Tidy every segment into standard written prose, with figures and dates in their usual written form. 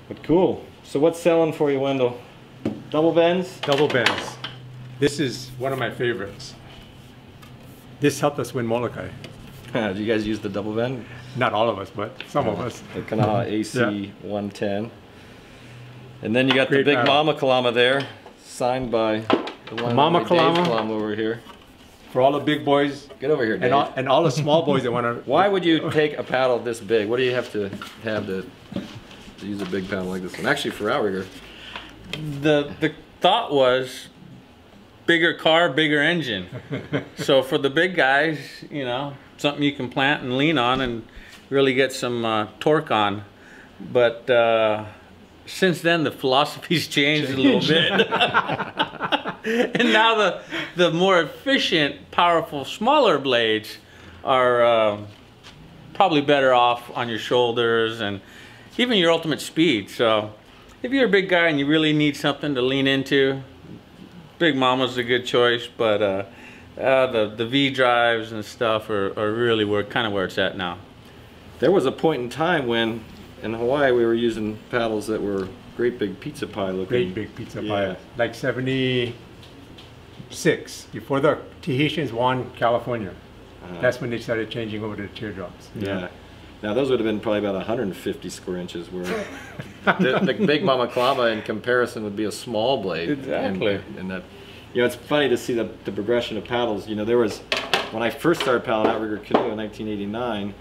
But cool. So what's selling for you, Wendell? Double bends? Double bends. This is one of my favorites. This helped us win Molokai. Do you guys use the double bend? Not all of us, but some of us. The Kanaha AC Yeah. 110. And then you got Great the big paddle. Mama Kalama there, signed by the one Mama Dave Kalama. Kalama over here. For all the big boys Get over here, Dave. and all the small boys that want to. Why would you take a paddle this big? What do you have to use a big paddle like this one? Actually, for Outrigger. The thought was bigger car, bigger engine. So for the big guys, you know, something you can plant and lean on and really get some torque on. But since then, the philosophy's changed a little bit. And now the more efficient, powerful, smaller blades are probably better off on your shoulders and even your ultimate speed. So if you're a big guy and you really need something to lean into, Big Mama's a good choice, but the V drives and stuff are really kind of where it's at now. There was a point in time when in Hawaii we were using paddles that were great big pizza pie looking. Great big pizza pie. Like 76, before the Tahitians won California. That's when they started changing over to the teardrops. Yeah. Now those would have been probably about 150 square inches, where the big Mama Kalama in comparison would be a small blade. Exactly. And that, you know, it's funny to see the progression of paddles. You know, there was, when I first started paddling Outrigger canoe in 1989,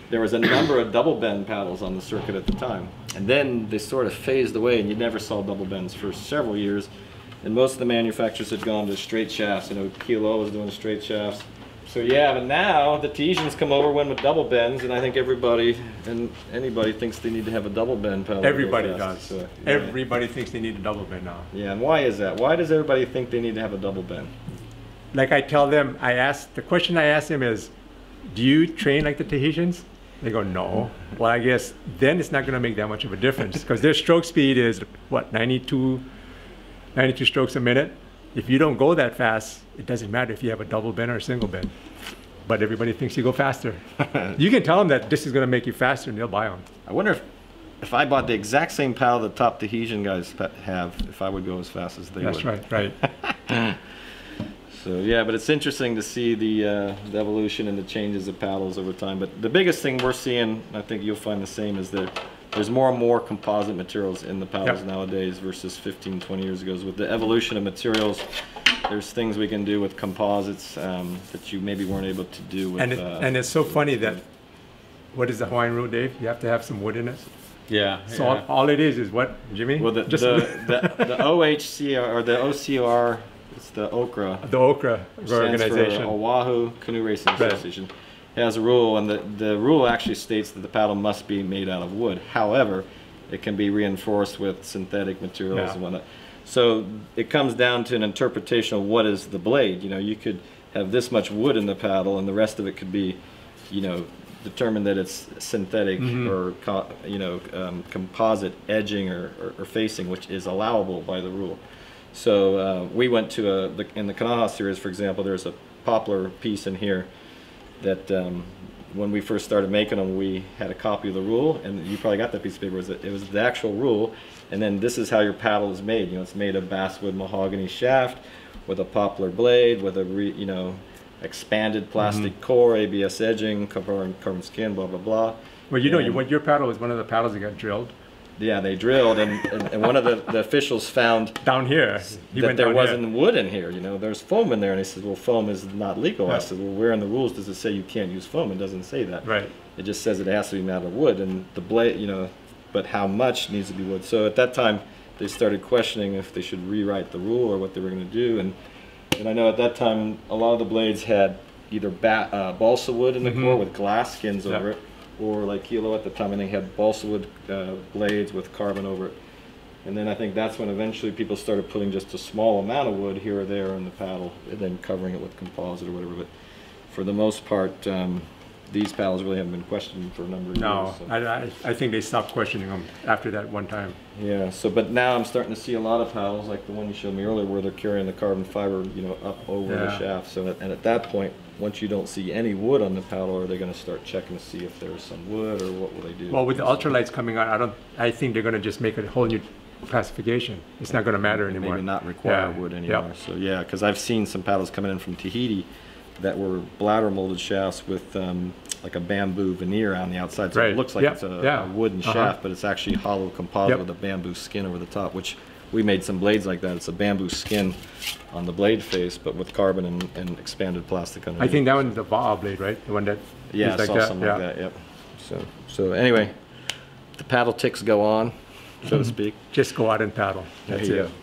there was a number of double bend paddles on the circuit at the time. And then they sort of phased away and you never saw double bends for several years. And most of the manufacturers had gone to straight shafts. You know, Kilo was doing straight shafts. So yeah, but now the Tahitians come over, win with double bends, and I think everybody and anybody thinks they need to have a double bend paddle. Everybody does. So, yeah. Everybody thinks they need a double bend now. Yeah, and why is that? Why does everybody think they need to have a double bend? Like I tell them, the question I ask them is, do you train like the Tahitians? They go, no. Well, I guess then it's not going to make that much of a difference because their stroke speed is, what, 92 strokes a minute? If you don't go that fast, it doesn't matter if you have a double bend or a single bend. But everybody thinks you go faster. You can tell them that this is going to make you faster and they'll buy them. I wonder if I bought the exact same paddle the top Tahitian guys have, if I would go as fast as they would. That's right. So yeah, but it's interesting to see the evolution and the changes of paddles over time. But the biggest thing we're seeing, I think you'll find the same, is that there's more and more composite materials in the paddles nowadays versus 15, 20 years ago. With the evolution of materials, there's things we can do with composites that you maybe weren't able to do with... And it's so funny that, what is the Hawaiian rule, Dave? You have to have some wood in it. Yeah. So all it is what, Jimmy? Well, the OHC or the OCR, it's the Okra. The Okra organization. Stands for Oahu Canoe Racing Association. It has a rule, and the rule actually states that the paddle must be made out of wood. However, it can be reinforced with synthetic materials and whatnot. So it comes down to an interpretation of what is the blade. You know, you could have this much wood in the paddle, and the rest of it could be, you know, determined that it's synthetic or composite edging or facing, which is allowable by the rule. So we went to in the Kanaha series, for example, there's a poplar piece in here that when we first started making them, we had a copy of the rule, and you probably got that piece of paper. It was the actual rule, and then this is how your paddle is made. You know, it's made of basswood mahogany shaft with a poplar blade, with a expanded plastic core, ABS edging, carbon skin, blah blah blah. Well, you know, your paddle was one of the paddles that got drilled. Yeah, they drilled, and one of the officials found down here that there wasn't wood in here. You know, there's foam in there, and he says, "Well, foam is not legal." I said, "Well, where in the rules does it say you can't use foam? It doesn't say that. Right. It just says it has to be made out of wood, and the blade, you know, but how much needs to be wood?" So at that time, they started questioning if they should rewrite the rule or what they were going to do, and I know at that time a lot of the blades had either balsa wood in the core with glass skins over it, or like Kilo at the time, and they had balsa wood blades with carbon over it. And then I think that's when eventually people started putting just a small amount of wood here or there in the paddle, and then covering it with composite or whatever. But for the most part, these paddles really haven't been questioned for a number of No, years. So. I think they stopped questioning them after that one time. Yeah. So, but now I'm starting to see a lot of paddles like the one you showed me earlier, where they're carrying the carbon fiber, up over the shaft. So, and at that point, once you don't see any wood on the paddle, are they going to start checking to see if there's some wood, or what will they do? Well, with the ultralights coming on, I think they're going to just make a whole new classification. It's not going to matter anymore. Maybe not require wood anymore. Yep. So yeah, because I've seen some paddles coming in from Tahiti that were bladder molded shafts with like a bamboo veneer on the outside. So it looks like it's a wooden shaft, but it's actually hollow composite with a bamboo skin over the top, which we made some blades like that. It's a bamboo skin on the blade face, but with carbon and expanded plastic underneath. I think that one's the Va'a blade, right? The one that I like saw that. something like that. Yep. So anyway, the paddle ticks go on, so to speak. Just go out and paddle. That's there you it. go.